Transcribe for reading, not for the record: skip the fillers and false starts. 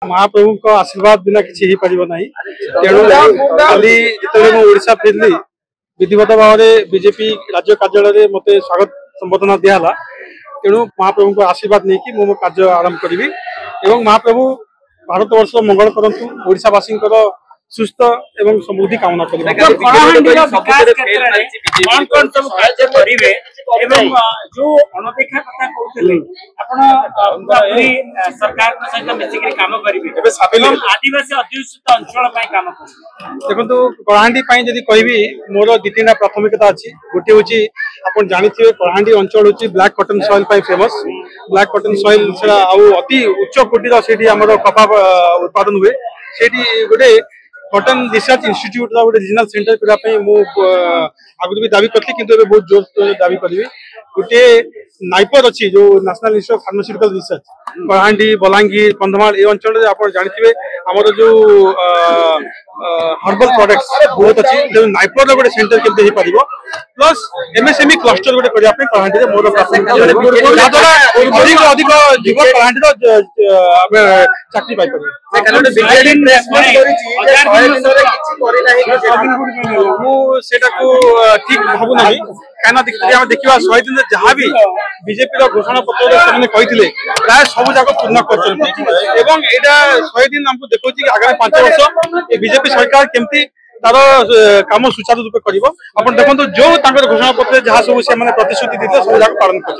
महाप्रभु को आशीर्वाद बिना किसी ही परिबो नहीं तेणु खाली जिते ओडिशा फेरली विधिवत भाव में बीजेपी राज्य कार्यालय मते स्वागत संबोधन दियाला तेणु महाप्रभु को आशीर्वाद नहीं कि मो कार्य आरंभ करी एवं महाप्रभु भारत वर्ष मंगल करंतु ओडिशावासी सुस्थ एवं समृद्धि कामना करिवे जो अनदेखा कथा कहते सरकार सहित मिसिक काम करेंगे आदिवासी अध्युषित अंचल काम देखो कलाहांडी जदि कहबी मोर दि तीन प्राथमिकता अच्छी गोटे हूँ आप जानते कलाहांडी अंचल हूँ black cotton soil famous black cotton soil से अति उच्च कोटीर से कपा उत्पादन हुए से गोटे कॉटन रिसर्च इंस्टीट्यूट गोटे रीजनल सेंटर करने आगुरी भी दावी करती कि बहुत जोर दावी करी गोटे नाइपर अच्छी जो national institute of pharmaceutical research Kalahandi Balangir Kandhamal ये अंचल आप जानते आमर जो हर्बल प्रोडक्ट्स बहुत अच्छी नाइपर गोटे सेंटर केमती हो पार प्लस एमएसएमई क्लस्टर गोटे करने कलाहांडी मोर अधिक अधिक युवक कलाहांडी चाकरी पाई ठीक भावुना कहीं देखा 100 दिन जहाँ भी बीजेपी घोषणा पत्र कहते प्राय सब जाक पूर्ण कर 100 दिन आमको देखा आगामी 5 वर्ष बीजेपी सरकार केमती तार काम सुचारू रूप कर देखो जो घोषणा पत्र जहाँ सब प्रतिश्रुति देते सब जाक पालन कर।